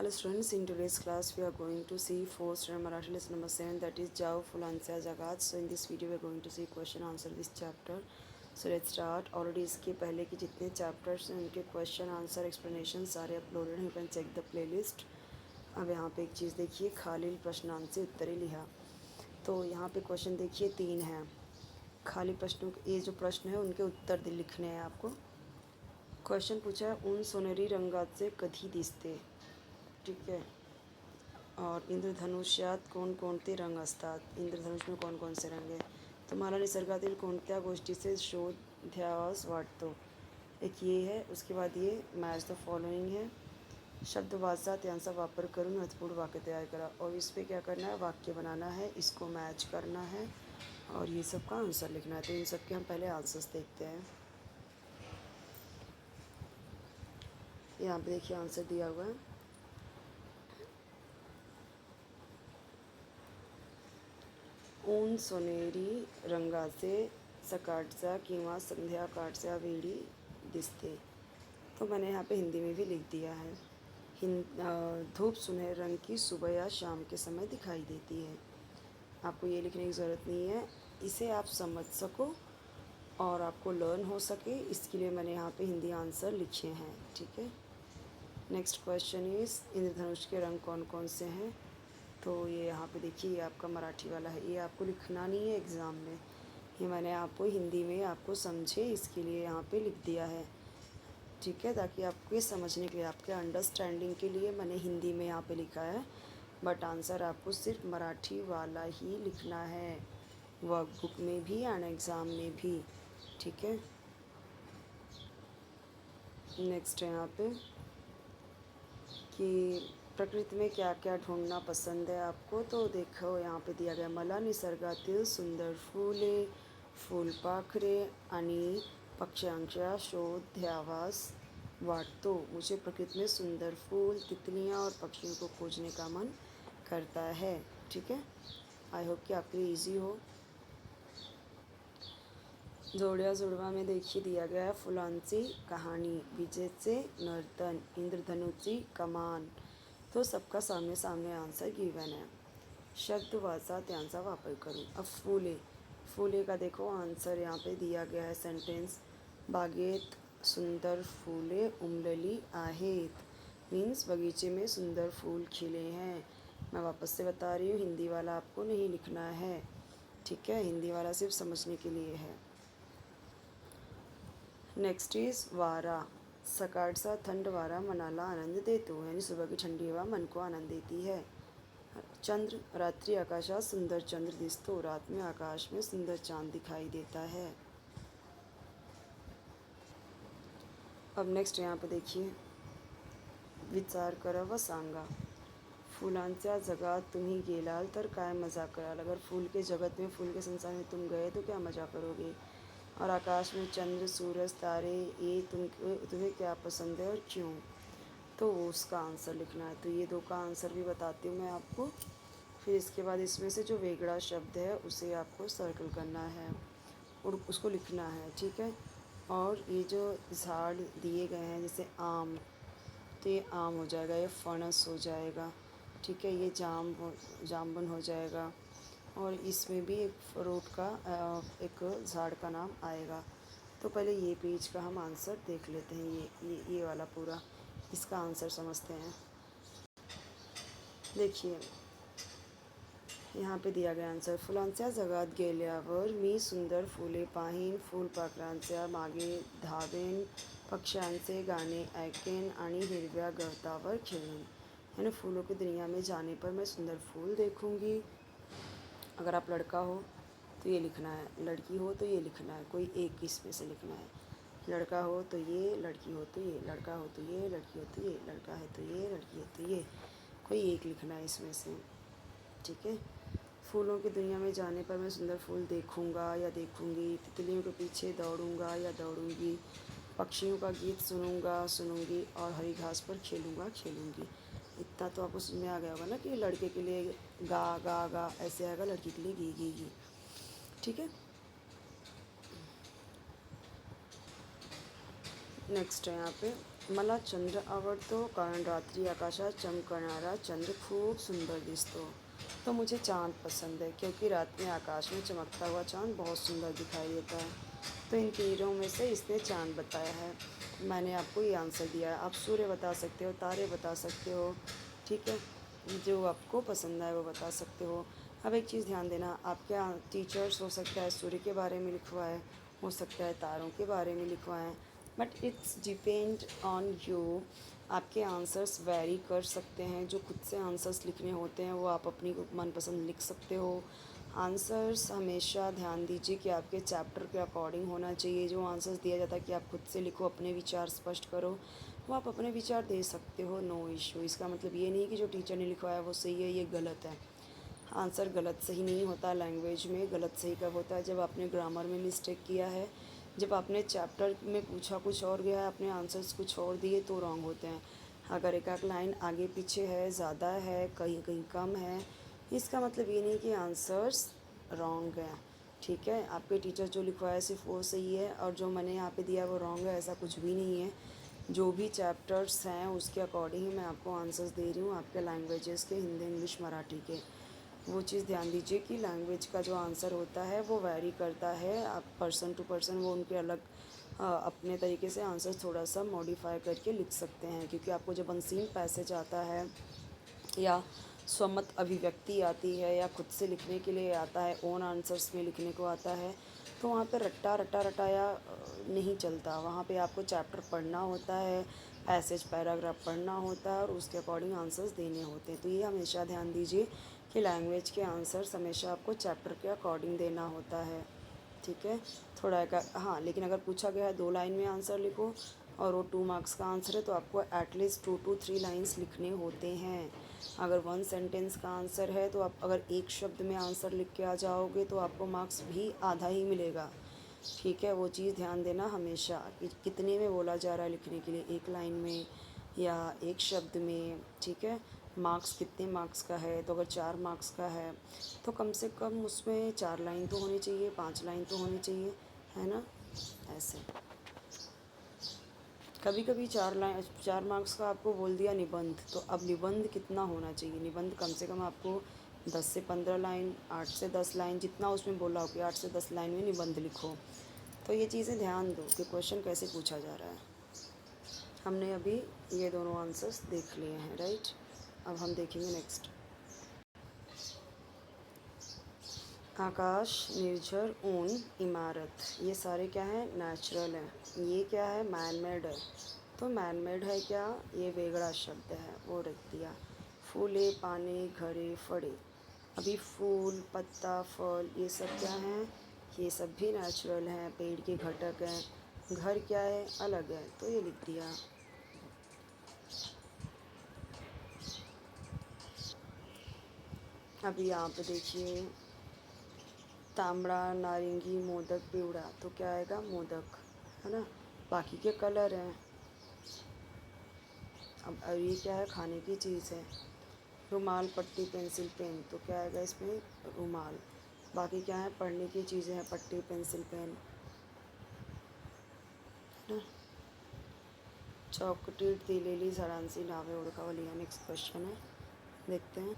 Hello students, in today's class we are going to see 4th standard Marathi lesson number 7, that is Jao Fulanच्या जगात. So in this video we are going to see question answer this chapter. So let's start. Already इसके पहले के जितने chapters हैं उनके question answer explanation सारे uploaded हैं. You can check the playlist. अब यहाँ पे एक चीज़ देखिए, खाली प्रश्नांश उत्तरे लिहा. तो यहाँ पे क्वेश्चन देखिए 3 हैं. खाली प्रश्नों के ये जो प्रश्न है उनके उत्तर लिखने हैं आपको. क्वेश्चन पूछा है ऊन सोनेरी रंगाचे कधी दिसते. ठीक है. और इंद्रधनुष्यात कोणकोणते रंग असतात. इंद्रधनुष में कौन कौन से रंग हैं. तुम्हाला निसर्गातील कोणत्या गोष्टीचे शोध घ्यावास वाटतो. एक ये है. उसके बाद ये मॅच द फॉलोइंग है. शब्द वाचा, त्यांचा वापर करून अर्थपूर्ण वाक्य तैयार करा. और इस पर क्या करना है, वाक्य बनाना है, इसको मैच करना है और ये सब का आंसर लिखना है. तो इन सब के हम पहले आंसर्स देखते हैं. यहाँ पे देखिए आंसर दिया हुआ है. ऊन सोनेरी रंगाचे सकाळच्या किंवा संध्याकाळच्या वेळी दिसते. तो मैंने यहाँ पे हिंदी में भी लिख दिया है. धूप सुनहरे रंग की सुबह या शाम के समय दिखाई देती है. आपको ये लिखने की ज़रूरत नहीं है. इसे आप समझ सको और आपको लर्न हो सके, इसके लिए मैंने यहाँ पे हिंदी आंसर लिखे हैं. ठीक है. नेक्स्ट क्वेश्चन इज़ इंद्रधनुष के रंग कौन कौन से हैं. तो ये यहाँ पे देखिए, ये आपका मराठी वाला है. ये आपको लिखना नहीं है एग्ज़ाम में, ये मैंने आपको हिंदी में आपको समझे इसके लिए यहाँ पे लिख दिया है. ठीक है. ताकि आपके समझने के लिए, आपके अंडरस्टैंडिंग के लिए मैंने हिंदी में यहाँ पे लिखा है. बट आंसर आपको सिर्फ मराठी वाला ही लिखना है, वर्कबुक में भी एंड एग्ज़ाम में भी. ठीक है. नेक्स्ट है यहाँ पे कि प्रकृति में क्या क्या ढूंढना पसंद है आपको. तो देखो यहाँ पे दिया गया, मला निसर्गातील सुंदर फुले, फुलपाखरे आणि पक्ष्यांचा शोध घ्यावास वाटतो. मुझे प्रकृति में सुंदर फूल, तितलियाँ और पक्षियों को खोजने का मन करता है. ठीक है. आई होप कि आपके लिए ईजी हो. जोड्या जुडवा में देखिए दिया गया है फुलांची कहानी, विजेचे नर्तन, इंद्रधनुची कमान. तो सबका सामने सामने आंसर गिवन है. शब्द वाचा, त्यांचा वापर करूँ. अब फूले, फूले का देखो आंसर यहाँ पे दिया गया है. सेंटेंस, बागेत सुंदर फूले उमलली आहेत. मीन्स बगीचे में सुंदर फूल खिले हैं. मैं वापस से बता रही हूँ, हिंदी वाला आपको नहीं लिखना है. ठीक है. हिंदी वाला सिर्फ समझने के लिए है. नेक्स्ट इज़ वारा. सकाळचा थंड वारा मनाला आनंद देतो. यानी सुबह की ठंडी हवा मन को आनंद देती है. चंद्र, रात्रि आकाशात सुंदर चंद्र दिसतो. रात में आकाश में सुंदर चांद दिखाई देता है. अब नेक्स्ट यहाँ पे देखिए, विचार करा व सांगा. फुलांच्या जगात तुम्ही गेलाल तर काय मजा कराल. अगर फूल के जगत में, फूल के संसार में तुम गए तो क्या मज़ा करोगे. और आकाश में चंद्र, सूरज, तारे, ये तुम्हें क्या पसंद है और क्यों. तो वो उसका आंसर लिखना है. तो ये दो का आंसर भी बताती हूँ मैं आपको. फिर इसके बाद इसमें से जो वेगड़ा शब्द है उसे आपको सर्कल करना है और उसको लिखना है. ठीक है. और ये जो झाड़ दिए गए हैं जैसे आम, तो ये आम हो जाएगा, ये फणस हो जाएगा. ठीक है. ये जामुन हो जाएगा. और इसमें भी एक फ्रूट का एक झाड़ का नाम आएगा. तो पहले ये पेज का हम आंसर देख लेते हैं. ये वाला पूरा इसका आंसर समझते हैं. देखिए यहाँ पे दिया गया आंसर, फुलांच्या जगात गेल्यावर मी सुंदर फुले पाहीन, फुलपाखरांच्या मागे धावेन, पक्ष्यांचे गाणे ऐकेन आणि हिरव्या गवतावर खेळेन. यानी फूलों की दुनिया में जाने पर मैं सुंदर फूल देखूंगी. अगर आप लड़का हो तो ये लिखना है, लड़की हो तो ये लिखना है. कोई एक इसमें से लिखना है. लड़का हो तो ये, लड़की हो तो ये, लड़का हो तो ये, लड़की हो तो ये, लड़का है तो ये, लड़की है तो ये. कोई एक लिखना है इसमें से. ठीक है. फूलों की दुनिया में जाने पर मैं सुंदर फूल देखूंगा या देखूंगी. तितलियों के पीछे दौड़ूंगा या दौड़ूंगी. पक्षियों का गीत सुनूंगी और हरी घास पर खेलूंगी. इतना तो आपको समझ में आ गया होगा ना कि लड़के के लिए गा गा गा ऐसे आएगा, लड़की के लिए गी गी गी. ठीक है. नेक्स्ट है यहाँ पे मला चंद्र आवडतो कारण रात्रि आकाशात चमकणारा चंद्र खूब सुंदर दिसतो। तो मुझे चाँद पसंद है क्योंकि रात में आकाश में चमकता हुआ चाँद बहुत सुंदर दिखाई देता है। तो इन तीनों में से इसने चाँद बताया है। मैंने आपको ये आंसर दिया है। आप सूर्य बता सकते हो, तारे बता सकते हो, ठीक है, जो आपको पसंद आए वो बता सकते हो। अब एक चीज़ ध्यान देना, आपके टीचर्स हो सकता है सूर्य के बारे में लिखवाए, हो सकता है तारों के बारे में लिखवाएं, but it's depend on you. आपके आंसर्स वैरी कर सकते हैं। जो खुद से आंसर्स लिखने होते हैं वो आप अपनी मनपसंद लिख सकते हो। आंसर्स हमेशा ध्यान दीजिए कि आपके चैप्टर के अकॉर्डिंग होना चाहिए। जो आंसर्स दिया जाता है कि आप खुद से लिखो, अपने विचार स्पष्ट करो, वो आप अपने विचार दे सकते हो, नो इशू। इसका मतलब ये नहीं कि जो टीचर ने लिखवाया वो सही है, ये गलत है। आंसर गलत सही नहीं होता। लैंग्वेज में गलत सही कब होता है? जब आपने ग्रामर में मिस्टेक किया है, जब आपने चैप्टर में पूछा कुछ और गया है, आपने आंसर्स कुछ और दिए, तो रॉन्ग होते हैं। अगर एक आध लाइन आगे पीछे है, ज़्यादा है, कहीं कहीं कम है, इसका मतलब ये नहीं कि आंसर्स रॉन्ग हैं, ठीक है। आपके टीचर जो लिखवाया सिर्फ वो सही है और जो मैंने यहाँ पे दिया वो रॉन्ग है, ऐसा कुछ भी नहीं है। जो भी चैप्टर्स हैं उसके अकॉर्डिंग ही मैं आपको आंसर्स दे रही हूँ, आपके लैंग्वेजेस के, हिंदी, इंग्लिश, मराठी के। वो चीज़ ध्यान दीजिए कि लैंग्वेज का जो आंसर होता है वो वैरी करता है। आप पर्सन टू पर्सन वो उनके अलग अपने तरीके से आंसर थोड़ा सा मॉडिफाई करके लिख सकते हैं, क्योंकि आपको जब अनसीन पैसेज आता है या स्वमत अभिव्यक्ति आती है या खुद से लिखने के लिए आता है, ओन आंसर्स में लिखने को आता है, तो वहाँ पे रटाया नहीं चलता। वहाँ पे आपको चैप्टर पढ़ना होता है, पैसेज पैराग्राफ पढ़ना होता है और उसके अकॉर्डिंग आंसर्स देने होते हैं। तो ये हमेशा ध्यान दीजिए कि लैंग्वेज के आंसर्स हमेशा आपको चैप्टर के अकॉर्डिंग देना होता है, ठीक है। थोड़ा का हाँ, लेकिन अगर पूछा गया है 2 लाइन में आंसर लिखो और वो 2 मार्क्स का आंसर है, तो आपको एटलीस्ट 2 to 3 लाइन्स लिखने होते हैं। अगर 1 सेंटेंस का आंसर है तो आप अगर एक शब्द में आंसर लिख के आ जाओगे तो आपको मार्क्स भी आधा ही मिलेगा, ठीक है। वो चीज़ ध्यान देना हमेशा कि कितने में बोला जा रहा है लिखने के लिए, एक लाइन में या एक शब्द में, ठीक है। मार्क्स कितने मार्क्स का है, तो अगर 4 मार्क्स का है तो कम से कम उसमें 4 लाइन तो होनी चाहिए, 5 लाइन तो होनी चाहिए, है ना। ऐसे कभी कभी 4 मार्क्स का आपको बोल दिया निबंध, तो अब निबंध कितना होना चाहिए? निबंध कम से कम आपको 10 से 15 लाइन, 8 से 10 लाइन, जितना उसमें बोला हो कि 8 से 10 लाइन में निबंध लिखो। तो ये चीज़ें ध्यान दो कि क्वेश्चन कैसे पूछा जा रहा है। हमने अभी ये दोनों आंसर्स देख लिए हैं, राइट। अब हम देखेंगे नेक्स्ट। आकाश, निर्झर, ऊन, इमारत, ये सारे क्या हैं? नेचुरल हैं। ये क्या है? मैन मेड है। तो मैन मेड है क्या? ये वेगड़ा शब्द है, वो रख दिया। फूले, पाने, घरे, फड़े। अभी फूल, पत्ता, फल, ये सब क्या हैं? ये सब भी नेचुरल हैं, पेड़ के घटक हैं। घर क्या है? अलग है, तो ये लिख दिया। अभी यहाँ पे देखिए, तांबड़ा, नारंगी, मोदक, पिवड़ा, तो क्या आएगा? मोदक, है ना। बाकी के कलर हैं। अब ये क्या है? खाने की चीज़ है। रुमाल, पट्टी, पेंसिल, पेन, तो क्या आएगा इसमें? रुमाल। बाकी क्या है? पढ़ने की चीज़ें हैं, पट्टी, पेंसिल, पेन, है ना। चॉकलेट दिलेली झाडांची नावे ओळखावली है। नेक्स्ट क्वेश्चन है, देखते हैं।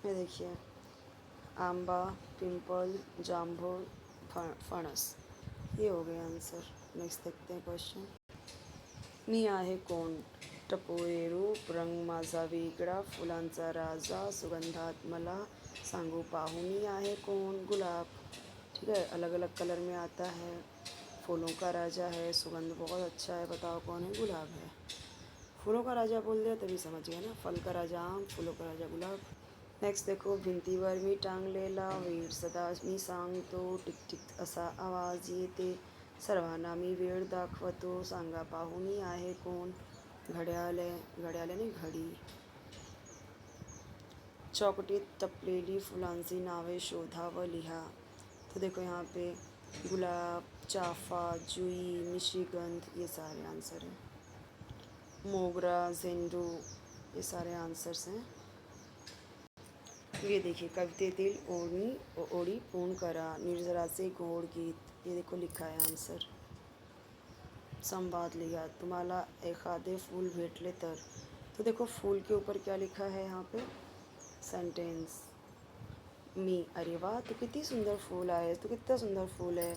ये देखिए, आंबा, पिंपल, जांभूळ, फणस, ये हो गया आंसर। नेक्स्ट देखते हैं क्वेश्चन। मी आहे कोण? टपोरे रूप, रंग माझा वेगळा, फुलांचा राजा, सुगंधात मला सांगू पाहू। मी आहे कोण? गुलाब, ठीक है। अलग अलग कलर में आता है, फूलों का राजा है, सुगंध बहुत अच्छा है, बताओ कौन है? गुलाब है। फूलों का राजा बोल दिया तभी समझ गया ना, फल का राजा आम, फूलों का राजा गुलाब। नेक्स्ट देखो, भिंतीवर मी टांगलेला वेळ सदा मी सांगतो, टिक टिक असा आवाज येते, सर्वांना मी वेळ दाखवतो, सांगा पाहू मी आहे कोण? घड्याळ आहे, घड्याळाने घडी। चौकटीत टपलेली फुलांची नावे शोधा व लिहा। तो देखो यहाँ पे गुलाब, चाफा, जुई, निशिगंध, ये सारे आंसर हैं। मोगरा, झेंडू, ये सारे आंसर्स हैं। ये देखिए, कवितेतील ओळी पूर्ण करा, निर्जराचे गोड गीत, ये देखो लिखा है आंसर। संवाद लिया, तुम्हाला एखादे फूल भेटले तर। तो देखो फूल के ऊपर क्या लिखा है यहाँ पे, सेंटेंस मी। अरे वाह, तू किती सुंदर फूल आहे, तू कितना सुंदर फूल आहे।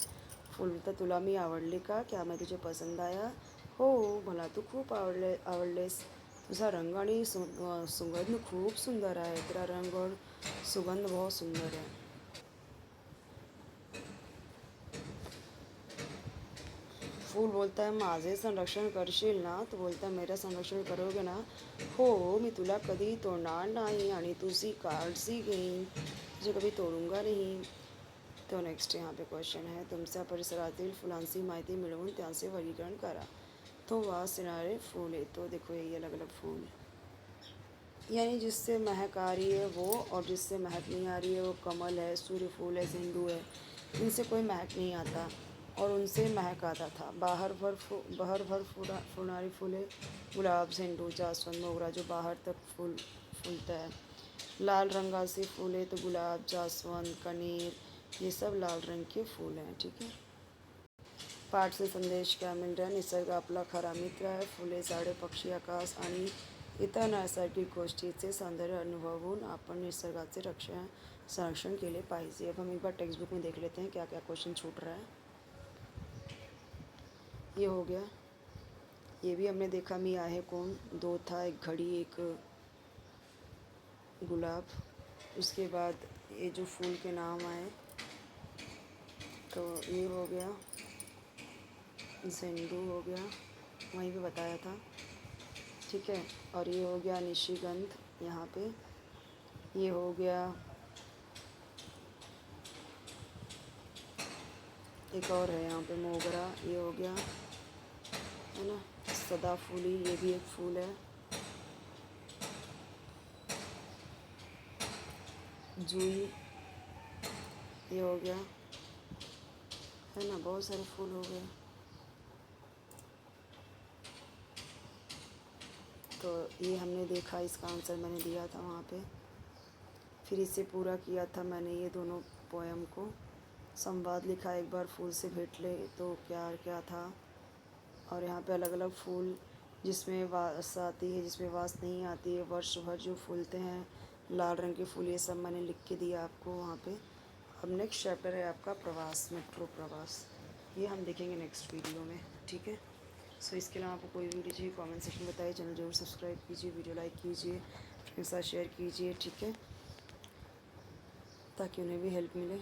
फूल तर तुला मी आवडले का, क्या मैं तुझे पसंद आया। हो, मला तू खूप आवडलेस। तुझा रंग आणि सुगंध खूप सुंदर आहे, तेरा रंग और सुगंध बहुत सुंदर है। फूल बोलता है माझे संरक्षण करशील ना, तो बोलता है मेरा संरक्षण करोगे ना। हो, मी तुला कधी तोडणार नाही आणि तुझी काळजी घेईन, तुझे कभी तोडूंगा नहीं। तो नेक्स्ट यहाँ पे क्वेश्चन है, तुमच्या परिसरातील फुलांची माहिती मिळवून त्यांचे वर्गीकरण करा। तो वास येणारे फूल है, तो देखो ये अलग अलग फूल, यानी जिससे महक आ रही है वो, और जिससे महक नहीं आ रही है वो कमल है, सूर्य फूल है, झंडू है। इनसे कोई महक नहीं आता और उनसे महक आता था। बाहर भर फुलणारी फूले, गुलाब, झंडू, जासवंद, मोगरा, जो बाहर तक फूलता है। लाल रंगाचे फूले तो गुलाब, जासवंद, कनेर, ये सब लाल रंग के फूल हैं। ठीक है। पाठ से संदेश क्या मिल रहा है, निसर्ग आपला खरा मित्र आहे। फुले, झाडे, पक्षी, आकाश आणि इतर नैसर्गिक गोष्टीचे सौंदर्य अनुभवून आपण निसर्गाचे संरक्षण केले पाहिजे। अब हम एक बार टेक्स्ट बुक में देख लेते हैं क्या क्या क्वेश्चन छूट रहा है। ये हो गया, ये भी हमने देखा, मी आहे कौन, दो था, एक घड़ी, एक गुलाब। उसके बाद ये जो फूल के नाम आए, तो ये हो गया, झंडू हो गया, वहीं पे बताया था। ठीक है। और ये हो गया निशिगंध, यहाँ पे ये हो गया, एक और है यहाँ पे मोगरा, ये हो गया, है ना। सदाफूली, ये भी एक फूल है। जूई, ये हो गया, है ना। बहुत सारे फूल हो गए। तो ये हमने देखा, इसका आंसर मैंने दिया था वहाँ पे। फिर इसे पूरा किया था मैंने, ये दोनों पोएम को। संवाद लिखा, एक बार फूल से भेंट ले तो क्या क्या था। और यहाँ पे अलग अलग फूल, जिसमें वास आती है, जिसमें वास नहीं आती है, वर्ष भर जो फूलते हैं, लाल रंग के फूल, ये सब मैंने लिख के दिया आपको वहाँ पे। अब नेक्स्ट चैप्टर है आपका प्रवास, मेट्रो प्रवास। ये हम देखेंगे नेक्स्ट वीडियो में। ठीक है। सो इसके अलावा आपको कोई वीडियो चाहिए कमेंट सेक्शन में बताइए। चैनल जरूर सब्सक्राइब कीजिए, वीडियो लाइक कीजिए, फ्रेंड्स के साथ शेयर कीजिए। ठीक है, ताकि उन्हें भी हेल्प मिले।